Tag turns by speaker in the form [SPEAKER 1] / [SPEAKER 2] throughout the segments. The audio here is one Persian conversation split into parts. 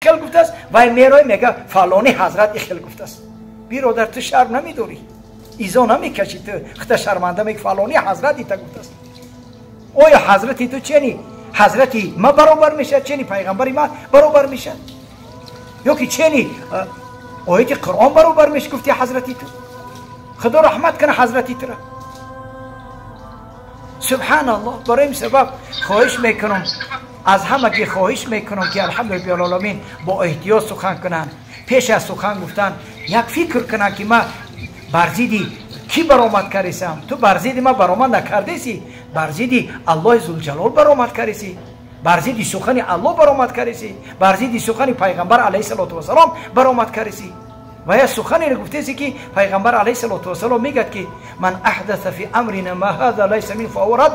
[SPEAKER 1] خیل گفته است و میروی میگه فلانی حضرت این خیل گفته است. برادر تو شرم نمیداری؟ ایزا نمیکشی تو خود شرمنده میگه فلانی حضرت ایتا گفته است. آیا حضرتی تو چنی حضرتی ما برابر میشه؟ چنی پیغمبری ما برابر میشه؟ یا که چنی آیت قرآن برابر میشه گفتی حضرتی تو؟ خدا رحمت کنه حضرتی تو را. سبحان الله. برای این سبب خواهش میکنم از همه که خواهش میکنم که الحمدلله العالمین با احتیاط سخن کنن. پیش از سخن گفتن یک فکر کنن که ما برزیدی کی برآمد کردیسم؟ تو برزیدی ما برآمد نکردیسی، برزیدی الله ذوالجلال برآمد کردیسی، برزیدی سخن الله برآمد کردیسی، برزیدی سخن پیغمبر علیه السلام برآمد کردیسی. و یا سخنی رو گفتیسی که پیغمبر علیه السلام میگه که من احدث فی امرنا ما هذا لیس من فهو رد.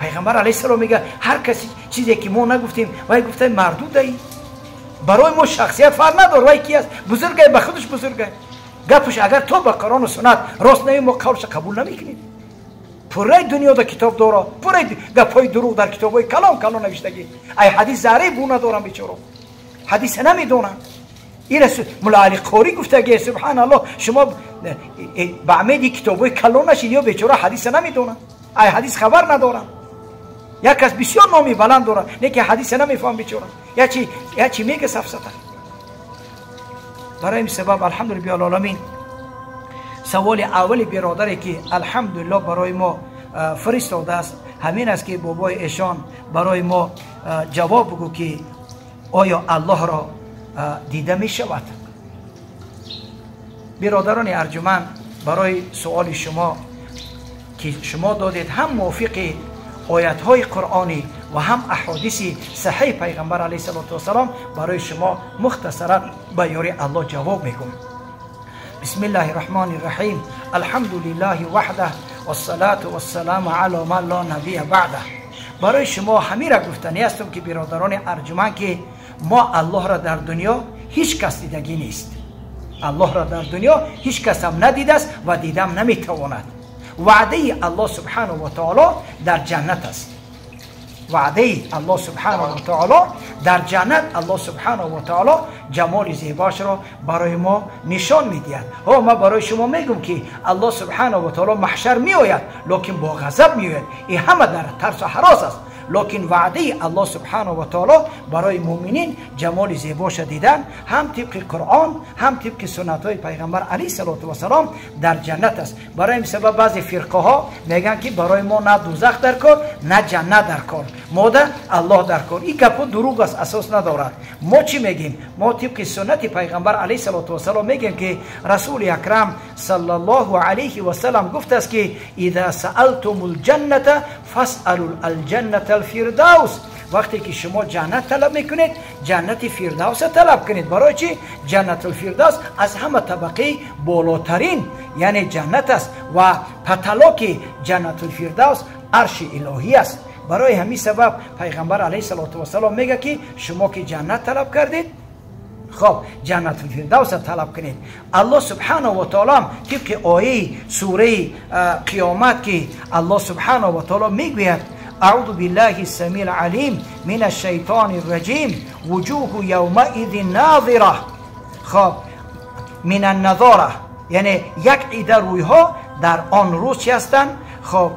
[SPEAKER 1] پیغمبر علیه السلام میگه هر کسی چیزی که ما نگفتیم وای گفته مردود ای. برای ما شخصیت فرق نداره وای کی است، بزرگه به خودش بزرگه. گپش اگر تو با قرآن و سنت راست نمی ما قولش قبول نمیکنید. پره دنیا در کتاب داره، پره گپای دروغ در کتابای کلام نوشتگی. ای حدیث ذره بو ندارم بیچاره، حدیث نمیدونم. این مولا علی قاری گفتگی سبحان الله شما با عمدی کتابای کلام نشید یا بیچاره حدیث نمیدونم، ای حدیث خبر ندارم. یک کس بسیار نامی بلند داره لیکن حدیث نمیفهم بیچاره، یا چی میگه سفسطه. برای این سبب الحمدلله العالمین سوال اولی برادری که الحمدلله برای ما فرستاده است همین است که بابای ایشان برای ما جواب بگو که آیا الله را دیده می شود؟ برادران ارجمند برای سوال شما که شما دادید هم موافق آیت های قرآنی و هم احادیث صحیح پیغمبر علیه السلام برای شما مختصرا با یاری الله جواب میگم. بسم الله الرحمن الرحیم. الحمد لله وحده والصلاة والسلام علی من لا نبی بعده. برای شما همین را گفتنی هستم که برادران ارجمند که ما الله را در دنیا هیچ کس دیدگی نیست. الله را در دنیا هیچ کس هم ندیده است و دیدم نمیتواند. وعده الله سبحانه و تعالی در جنت است. وعده الله سبحانه و تعالی در جنت الله سبحانه و تعالی جمال زیباش را برای ما نشان میدهد. ما برای شما میگم که الله سبحانه و تعالی محشر میآید لکن با غضب میآید. این همه در ترس و هراس است. لکن وعده الله سبحانه و تعالی برای مؤمنین جمال زیباش دیدن هم طبق قرآن هم طبق سنت های پیغمبر علیه السلام در جنت است. برای این سبب بعضی فرقه ها میگن که برای ما نه دوزخ در کار نه جنت در کار، ما در الله در کار. این گپ دروغ است، اساس ندارد. ما چی میگیم؟ ما طبق سنت پیغمبر علیه السلام میگیم که رسول اکرم صلی الله علیه و سلم گفته است که اذا سألتم الجنه فاسألوا الجنه الفردوس. وقتی که شما جنت طلب میکنید جنت فردوس طلب کنید. برای چی؟ جنت الفردوس از همه طبقه بالاترین یعنی جنت است و پتلاک جنت الفردوس عرش الهی است. برای همین سبب پیغمبر علیه السلام میگه که شما که جنت طلب کردید خب جنت الفردوس طلب کنید. الله سبحانه و تعالی طبق آیه سوره قیامت که الله سبحانه و تعالی میگوید اعوذ بالله السمیع العلیم من الشیطان الرجیم وجوه یومئذ ناظره. خب من النظاره یعنی یک عده روی ها در آن روز چی هستند؟ خب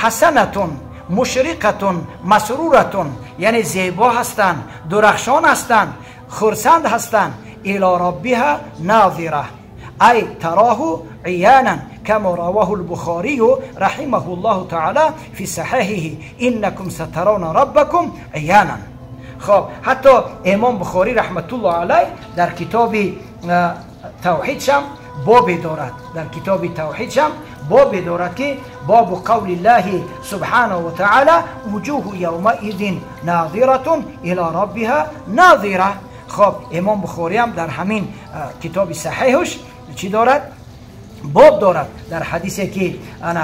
[SPEAKER 1] حسنتون مشرقتون مسرورتون یعنی زیبا هستند، درخشان هستند، خرسند هستند. الی ربها ناظره ای تراه عیانا كما رواه البخاري رحمه الله تعالى في صحيحه انكم سترون ربكم عيانا. خب حتی امام بخاری رحمت الله علیه در کتاب توحید شم باب دارد، در کتاب توحید شم باب دارد که باب قول الله سبحانه و تعالی وجوه یومئذ ناظره الى ربها ناظره. خب امام بخاری هم در همین کتاب صحیحش چی دارد؟ باب دارد. در حدیثی که انا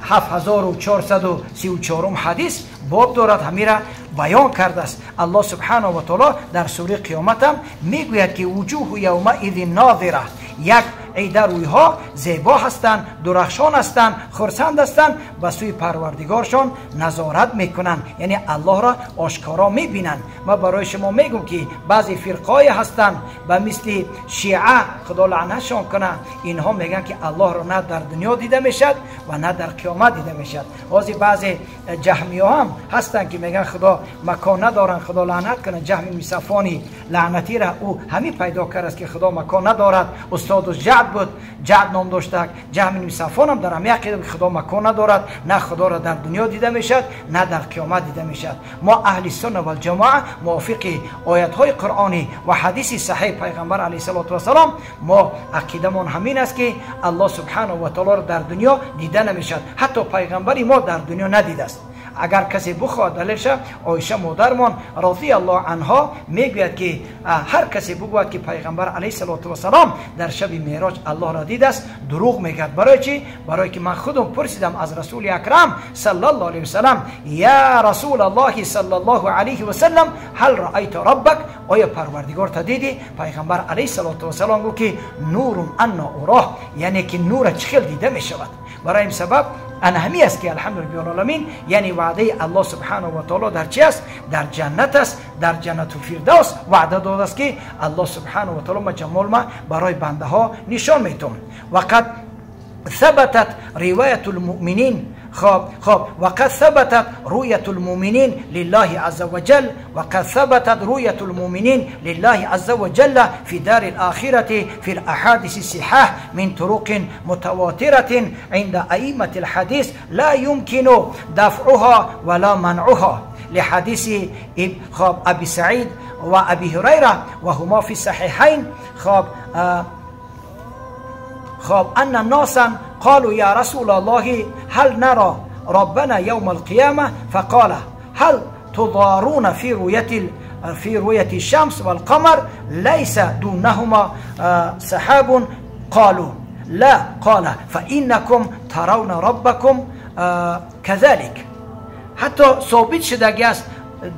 [SPEAKER 1] 7434 حدیث باب دارد همین را بیان کرده است. الله سبحانه و تعالی در سوره قیامت هم میگوید که وجوه یومئذ ناظره، یک ایده رویها زیبا هستند، درخشان هستند، خرسند هستند، به سوی پروردگارشان نظارت میکنند، یعنی الله را آشکارا میبینند. ما برای شما میگم که بعضی فرقای هستند به مثل شیعه خدا لعنتشان کنه، اینها میگن که الله را نه در دنیا دیده میشد و نه در قیامت دیده میشد. بعضی جهمیه هم هستند که میگن خدا مکان ندارن، خدا لعنت کنه. جهم بن صفوانی لعنتی را او همین پیدا کرد است که خدا مکان ندارد. استادش جعد بود، جعد نام داشته. جهم بن صفوان هم در همین عقیده که خدا مکان ندارد، نه خدا را در دنیا دیده میشد نه در قیامت دیده میشد. ما اهل سنت و الجماعه موافق آیات های قرآنی و حدیث صحیح پیغمبر علیه السلام ما عقیدمون همین است که الله سبحانه و تعالی را در دنیا دیده نمیشد. حتی پیغمبری ما در دنیا ندیده است. اگر کسی بخواد دلیلش، عایشه مادرمان رضی الله عنها میگوید که هر کسی بگوید که پیغمبر علیه السلام در شب معراج الله را دیده است دروغ میگد. برای چی؟ برای که من خودم پرسیدم از رسول اکرم صلی الله علیه و سلم، یا رسول الله صلی الله علیه و سلم هل رأیت ربک، آیا پروردگار تا دیدی؟ پیغمبر علیه السلام گفت که نور انا اراه، یعنی که نور چخیل دیده میشود. برای این سبب همی است که الحمدلله رب العالمین، یعنی وعده الله سبحانه و تعالی در چی است؟ در جنت است، در جنت الفردوس وعده داده است که الله سبحانه و تعالی جمال ما برای بنده ها نشان میتون. وقد ثبتت روایت المؤمنین وقد ثبتت رؤية المؤمنين لله عز وجل، وقد ثبتت رؤية المؤمنين لله عز وجل في دار الآخرة في الأحاديث الصحاح من طرق متواترة عند أئمة الحديث لا يمكن دفعها ولا منعها، لحديث أبي سعيد وأبي هريرة وهما في الصحيحين أن ناسا قالوا يا رسول الله هل نرى ربنا يوم القيامة؟ فقال هل تضارون في رؤية الشمس والقمر ليس دونهما سحاب؟ قالوا لا. قال فإنكم ترون ربكم كذلك. حتی ثابت شده است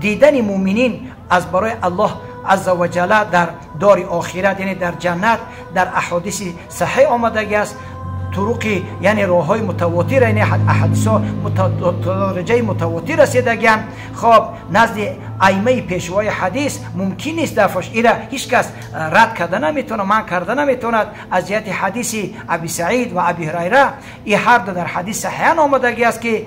[SPEAKER 1] دیدن مؤمنین از برای الله عز و جل در دار آخرت، یعنی در جنت، در احادیث صحیح آمده است. طرقی یعنی راههای متواتر، یعنی احادیث درجه متواتر رسیدگان. خب نزد ائمه پیشوای حدیث ممکن نیست دفعش، ایرا هیچ کس رد کرده نمیتونه، من کرده نمیتوند. از جهت حدیث ابی سعید و ابی هریره این هر دو در حدیث صحیح آمده است که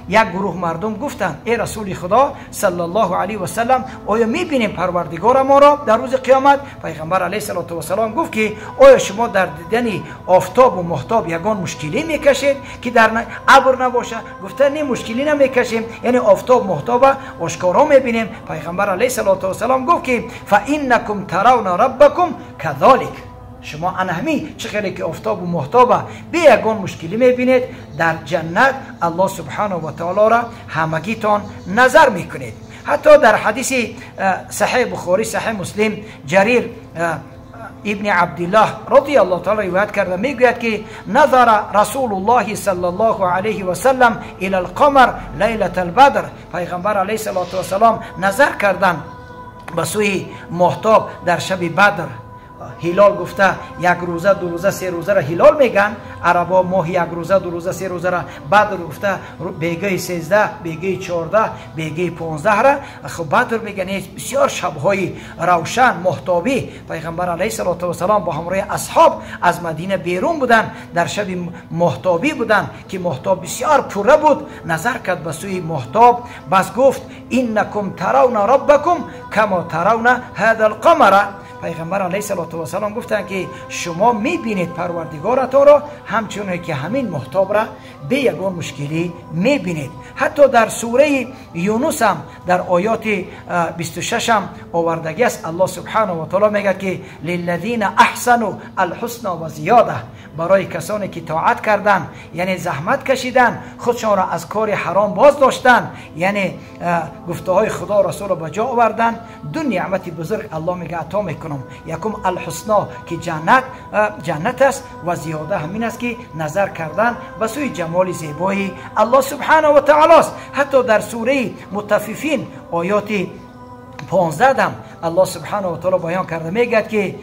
[SPEAKER 1] یک گروه مردم گفتند ای رسول خدا صلی الله علیه و سلم آیا میبینیم پروردگار ما را در روز قیامت؟ پیغمبر علیه السلام گفت که آیا شما در دیدن آفتاب و ماهتاب یگان مشکلی میکشید که در ابر نباشه؟ گفتن نه مشکلی نمیکشیم، یعنی آفتاب ماهتاب آشکارا میبینیم. پیغمبر علیه السلام گفت که فانکم ترون ربکم کذالک، شما انهمی چقدر که آفتاب و ماهتاب به یگان مشکلی میبینید، در جنت الله سبحانه و تعالی را همگیتان نظر میکنید. حتی در حدیث صحیح بخاری صحیح مسلم جریر ابن عبدالله رضی الله تعالی روایت کرده، میگوید که نظر رسول الله صلی الله علیه و سلم الى القمر لیلة البدر، پیغمبر علیه السلام نظر کردن به سوی ماهتاب در شب بدر. هلال گفته یک روزه دو روزه سه روزه را هلال میگن عربا، ماه یک روزه دو روزه سه روزه را. بدر گفته بیگه 13 بیگه 14 بیگه 15 را خب بدر میگن. بسیار شبهای روشن ماهتابی پیغمبر علیه السلام با همراه اصحاب از مدینه بیرون بودن، در شب ماهتابی بودن که ماهتاب بسیار پره بود. نظر کرد به سوی ماهتاب، بس گفت انکم ترون ربکم کما ترون هذا القمر. پیغمبر علیه السلام گفتند که شما میبینید پروردگارتان را همچون که همین ماهتاب را به یگان مشکلی میبینید. حتی در سوره یونس هم در آیات 26 هم آوردگی است. الله سبحانه و تعالی میگه که للذین احسنوا الحسنى و زیاده، برای کسانی که طاعت کردن یعنی زحمت کشیدن، خودشان را از کار حرام باز داشتن، یعنی گفته های خدا رسول را به جا آوردن، دو نعمت بزرگ الله میگه عطا میکنم. یکم الحسنى که جنت است و زیاده همین است که نظر کردن به سوی جمال زیبایی الله سبحانه و تعالی است. حتی در سوره مطففین آیات 15 هم الله سبحانه و تعالی بیان کرده میگه که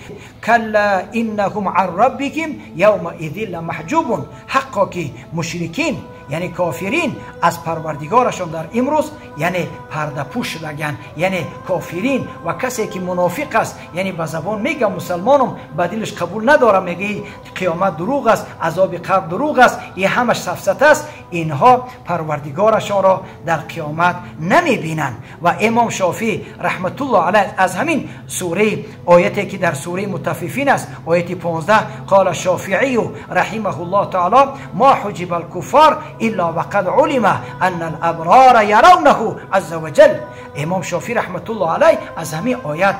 [SPEAKER 1] کلا انهم عن ربکم یومئذ لمحجوبون، حقا که مشرکین یعنی کافرین از پروردگارشون در امروز یعنی پرده پوش شدگن، یعنی کافرین و کسی که منافق است، یعنی به زبان میگه مسلمانم به دلش قبول نداره، میگه قیامت دروغ است، عذاب قبر دروغ است، این همش سفسطه است، اینها پروردگارشان را در قیامت نمیبینن. و امام شافعی رحمت الله علیه از همین سوره آیتی که در سوره مطففین است، آیت 15، قال الشافعی رحمه الله تعالی ما حجب الكفار الا وقد علم ان الابرار يرونه عز وجل. امام شافعی رحمت الله علیه از همین آیت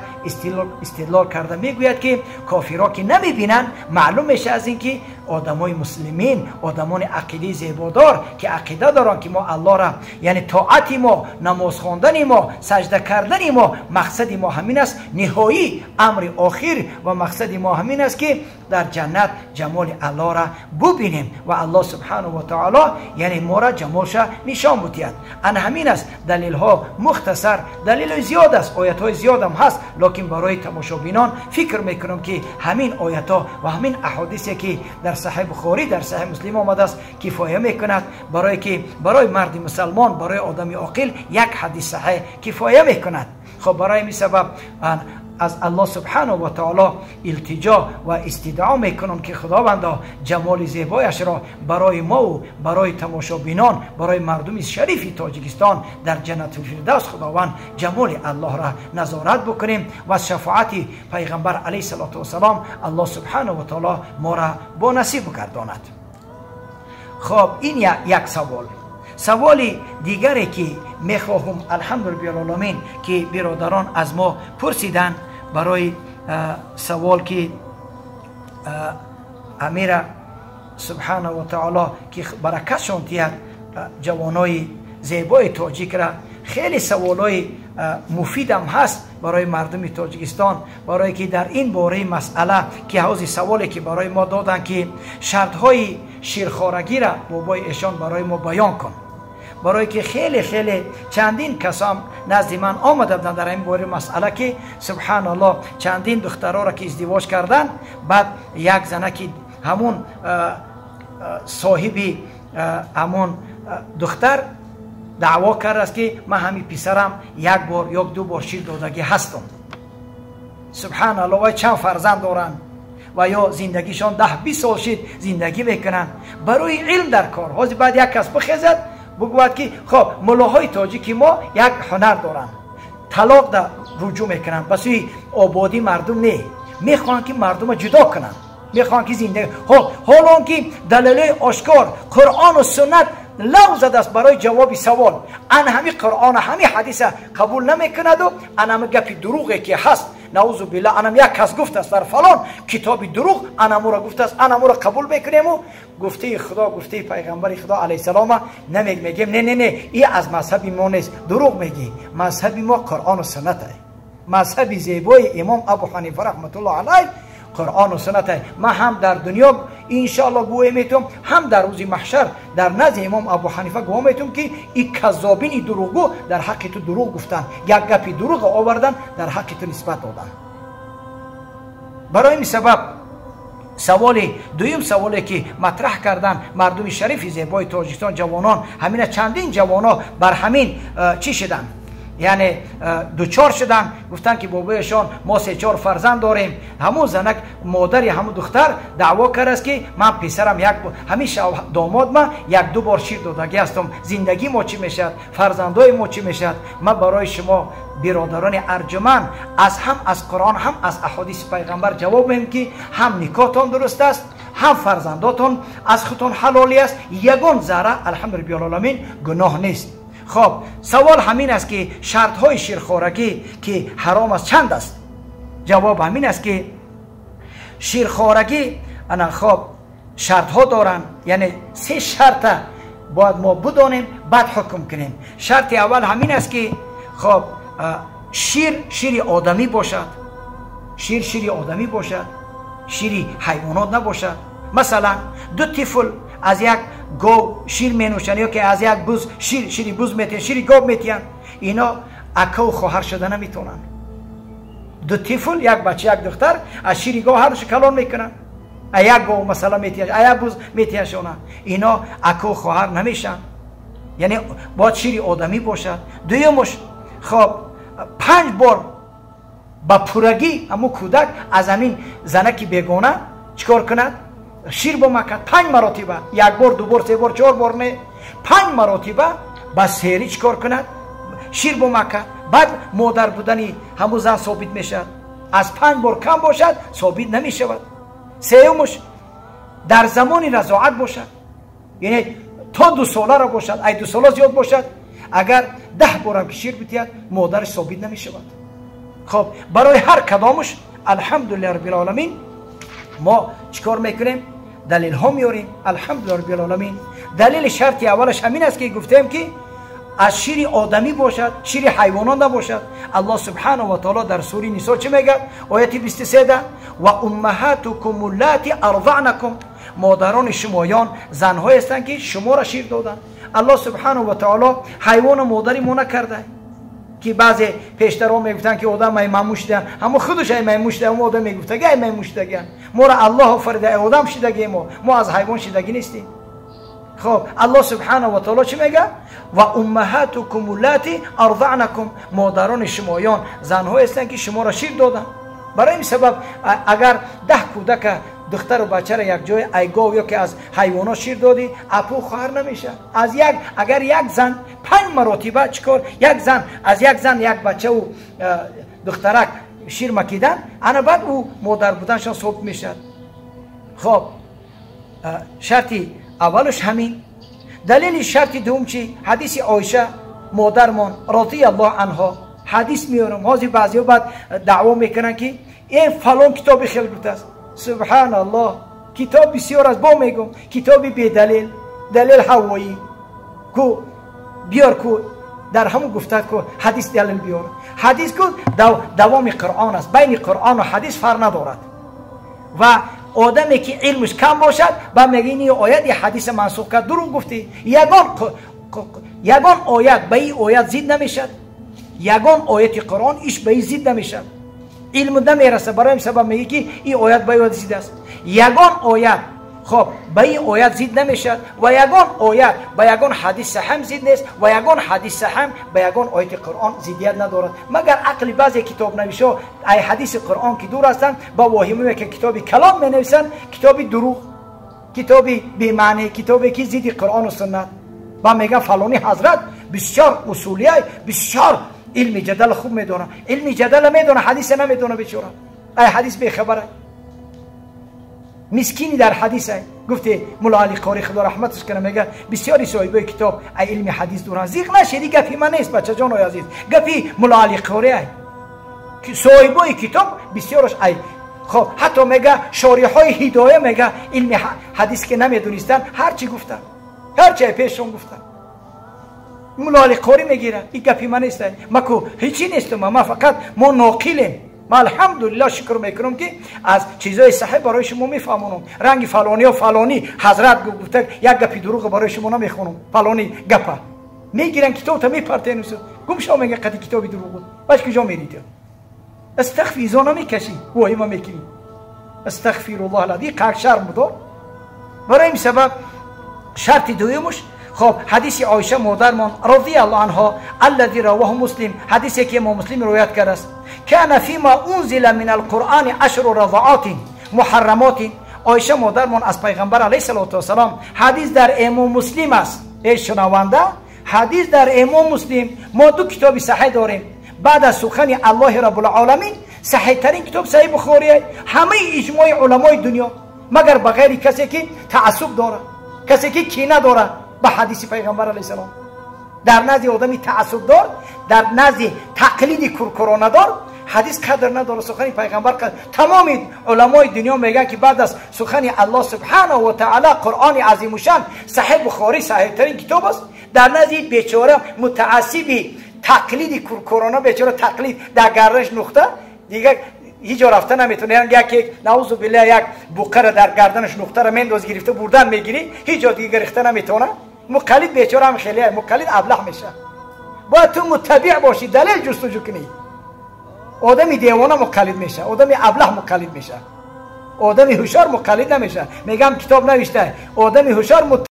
[SPEAKER 1] استدلال کرده میگوید که کافرها که نمیبینن، معلوم میشه از اینکه آدمای مسلمین، آدمان عقیده زیبادار که عقیده دارن که ما الله را یعنی طاعت ما، نماز خواندن ما، سجده کردن ما، مقصد ما همین است، نهایی امر آخر و مقصد ما همین است که در جنت جمال الله را ببینیم و الله سبحانه و تعالی یعنی ما را جمالش نشان بدهد. ان همین است. دلیل ها مختصر، دلیل زیاد است، آیات های زیاد هم هست، لکن برای تماشابینان فکر میکنم که همین آیات ها و همین احادیثی که در صحیح بخاری در صحیح مسلم آمده است کفایه میکند برای که برای مرد مسلمان، برای آدمی عاقل یک حدیث صحیح کفایه میکند. خب برای این سبب از الله سبحانه و تعالی التجا و استدعا میکنم که خداوندا جمال زیبایش را برای ما و برای تماشابینان، برای مردم شریف تاجیکستان در جنت الفردوس خداوند جمال الله را نظارت بکنیم و از شفاعت پیغمبر علیه السلام الله سبحانه و تعالی ما را با نصیب گرداند. خب این یک سوال. سوالی دیگری که میخواهم الحمدلله که برادران از ما پرسیدن برای سوال که امیر سبحانه و تعالی که برکتشون تیاد جوانای زیبای تاجیک را، خیلی سوالای مفید هم هست برای مردم تاجیکستان، برای که در این باره مسئله که حوض سوالی که برای ما دادن که شرط های شیرخوارگی را بابای ایشان برای ما بیان کن، برای که خیلی چندین کسان نزد من آمده بودن در این باره مسئله که سبحان الله چندین دخترها را که ازدواج کردن، بعد یک زنه که همون صاحبی همون دختر دعوا کرده است که من همین پسرم یک بار یا دو بار شیر دادگی هستم. سبحان الله. و چند فرزند دارن و یا زندگیشان 10-20 سال شد زندگی میکنن برای علم در کار. حاضر بعد یک کس بخیزد بگوید که خب ملاهای تاجیکی ما یک هنر دارن، طلاق در رجوع میکنن، بس آبادی مردم نه، میخوان که مردم جدا کنن، میخوان که زندگی حالا که دلیل آشکار قرآن و سنت لو زده است برای جواب سوال، ان همین قرآن و همین حدیث قبول نمیکند و ان همین گپی دروغی که هست نعوذ بالله، انم یک کس گفت است در فلان کتابی دروغ، انم را گفت است، انم را قبول میکنیم و گفته خدا، گفته پیغمبر خدا علیه السلام نمیگیم نه این از مذهب ما نیست، دروغ میگی. مذهب ما قرآن و سنت است. مذهب زیبای امام ابو حنیفه رحمت الله علیه قرآن و سنت است. من هم در دنیا انشاءالله گواه میتونم، هم در روز محشر در نزد امام ابو حنیفه گواه میتونم که این کذابین دروغگو در حق تو دروغ گفتن، یک گپی دروغ آوردن در حق تو نسبت دادن. برای این سبب دویم سوالی که مطرح کردن مردم شریف زیبای تاجیکستان جوانان، همین چندین جوانا بر همین چی شدن، یعنی دوچار شدن، گفتن که بابایشان ما 3-4 فرزند داریم. همون زنک مادری همون دختر دعوا کرد است که من پسرم همیشه داماد من 1-2 بار شیر دادگی هستم، زندگی ما چی میشد، فرزندای ما چی میشد. من برای شما برادران ارجمند هم از قرآن هم از احادیث پیغمبر جواب میدم که هم نکاحتان درست است، هم فرزنداتون از خودتون حلالی است، یگان ذره الحمدلله گناه نیست. خب سوال همین است که شرط های شیرخوارگی که حرام است چند است؟ جواب همین است که شیرخوارگی انا خب شرط ها دارن، یعنی 3 شرط باید ما بدانیم بعد حکم کنیم. شرط اول همین است که خب شیر آدمی باشد، شیر آدمی باشد، شیر حیوانات نباشد. مثلا 2 طفل از یک گاو شیر می نوشن یا که از یک بز شیر بز میتین، شیر گاو میتین، اینا اکا و خواهر شده نمیتونن. دو طفل، یک بچه یک دختر از شیر گاو هر روز کلان میکنن. یک گاو مثلا میتیش، یک بوز میتیشونه. اینا اکو خواهر نمیشن. یعنی باید شیر آدمی باشد. دویمش خب 5 بار با پورگی همو کودک از همین زنکی بیگانه چیکار کند؟ شیر بمکد 5 مرتبه، 1 بار 2 بار 3 بار 4 بار نه، 5 مرتبه با سری چیکار کند؟ شیر بمکد. بعد مادر بودنی همو زن ثابت میشد. از 5 بار کم باشد ثابت نمیشود. سومش در زمان رضاعت باشد، یعنی تا 2 ساله را باشد. ای 2 ساله زیاد باشد، اگر 10 بار هم شیر بتید مادرش ثابت نمیشود. خب برای هر کدامش الحمدلله رب العالمین ما چیکار میکنیم؟ دلیل ها میاریم. الحمدلله رب العالمین. دلیل شرطی اولش همین است که گفتیم که از شیر آدمی باشد، شیر حیوانات نباشد. الله سبحانه و تعالی در سوره نساء چه میگه؟ آیه 23 و امهاتکم اللاتی ارضعنکم، مادران شمایان زنهایی هستند که شما را شیر دادن. الله سبحانه و تعالی حیوان مادری ما نکرده که بعضی پیشترها میگفتن که آدم میمون شده، اما خودش میمون شده، اما آدم میگفته که میمون شده. ما را الله آفریده، آدم شدگی، ما از حیوان شدگی نیستیم. خب الله سبحانه و تعالی چی میگه؟ و امهاتکم اللاتی ارضعنکم، مادران شمایان زنهایی هستند که شما را شیر دادن. برای این سبب اگر 10 کودک دختر و بچه را یک جای ایگاو یا که از حیوانات شیر دادی، اپو خواهر نمیشه. از اگر یک زن 5 مرتبه چیکار، از یک زن یک بچه و دخترک شیر مکیدن، انا بعد او مادر بودنشان ثابت میشه. خب شرطی اولش همین. دلیل شرطی دوم چی؟ حدیث عایشه مادرمان رضی الله عنها حدیث میارم. حاضی بعضی بعد دعوا میکنن که این فلان کتاب خیلی گفته است. سبحان الله، کتاب بسیار از با میگم، کتاب بی دلیل هوایی کو بیار کو در همون گفته کو حدیث دلیل بیار. حدیث کو دوام قرآن است، بین قرآن و حدیث فرق ندارد. و آدمی که علمش کم باشد با میگه این آیت یا حدیث منسوخ کرد، دروغ گفتی. یگان آیت به این آیت زید نمیشد، یگان آیت قرآن ایش به این زید نمیشد. علم نمیرسه، برای این سبب میگه که این آیت به آیت زید است. یگان آیت خب به این آیت زید نمیشد و یگان آیت به یگان حدیث صحیح زید نیست و یگان حدیث صحیح به یگان آیت قرآن زیدیت ندارد. مگر عقل بعضی کتاب نویسا ای حدیث قرآن که دور هستند با واهمه که کتابی کلام می نویسند، کتابی دروغ، کتابی بی معنی، کتابی که زید قرآن و سنت. با میگن فلانی حضرت بسیار اصولیه، بسیار علم جدل خوب میدونه. علم جدل میدونه، حدیث نمیدونه بیچاره. ای حدیث بی خبره، مسکینی در حدیث ای. گفته مولا علی قاری خدا رحمتش کنه میگه بسیاری صاحبای کتاب ای علم حدیث دورن. زیغ نشدی، گپی من نیست بچه جان و عزیز، گپی مولا علی قاری ای که صاحبای کتاب بسیارش ای. خب حتی میگه شارحای هدایه میگه علم حدیث که نمیدونستن هر چی گفتن، هر چی پیشون گفتن. مولا علی قاری میگیره این گپی من نیست، ما کو هیچی نیستم، ما فقط ما ناقلیم. ما الحمدلله شکر میکنم که از چیزای صحیح برای شما میفهمونم. رنگ فلانی و فلانی حضرت گفته یک گپی دروغ برای شما نمیخونم، فلانی گپا میگیرن کتاب تا میپرتن. گم شو میگه قدی کتابی دروغ بود، باش کجا میرید؟ استغفر زانا میکشی وای ما میکنی. استغفر الله العظیم قاک شرم بود. برای این سبب شرط دومش خب حدیث عایشه مادرمان رضی الله عنها الذي رواه مسلم، حدیثی که امام مسلم روایت کرده است. كان فيما انزل من القرآن 10 رضعات محرمات. عایشه مادرمان از پیغمبر علیه السلام حدیث در امام مسلم است. ای شنونده، حدیث در امام مسلم. ما 2 کتاب صحیح داریم بعد از سخن الله رب العالمین. صحیح ترین کتاب صحیح بخاری، همه اجماع علمای دنیا، مگر بغیر کسی که تعصب داره، کسی که کینه داره به حدیث پیغمبر علیه السلام. در نزد آدمی تعصب دار، در نزد تقلید کرکرانه دار، حدیث قدر نداره، سخن پیغمبر قدر. تمام علمای دنیا میگن که بعد از سخن الله سبحانه و تعالی قرآن عظیم الشان صحیح بخاری صحیح ترین کتاب است. در نزد بیچاره متعصبی تقلید کرکرانه، بیچاره تقلید در گردنش نقطه دیگه هیچ جا رفته نمیتونه. یعنی یک نعوذ بالله یک بقره در گردنش نقطه را منداز گرفته بردن میگیری، هیچ جا دیگه گرفته نمیتونه. مقلد بیچاره هم خیلی مقلد ابله میشه. باید تو متبع باشی، دلیل جستجو کنی. آدمی دیوانه مقلد میشه، آدمی ابله مقلد میشه، آدمی هوشیار مقلد نمیشه. میگم کتاب نوشته آدمی هوشیار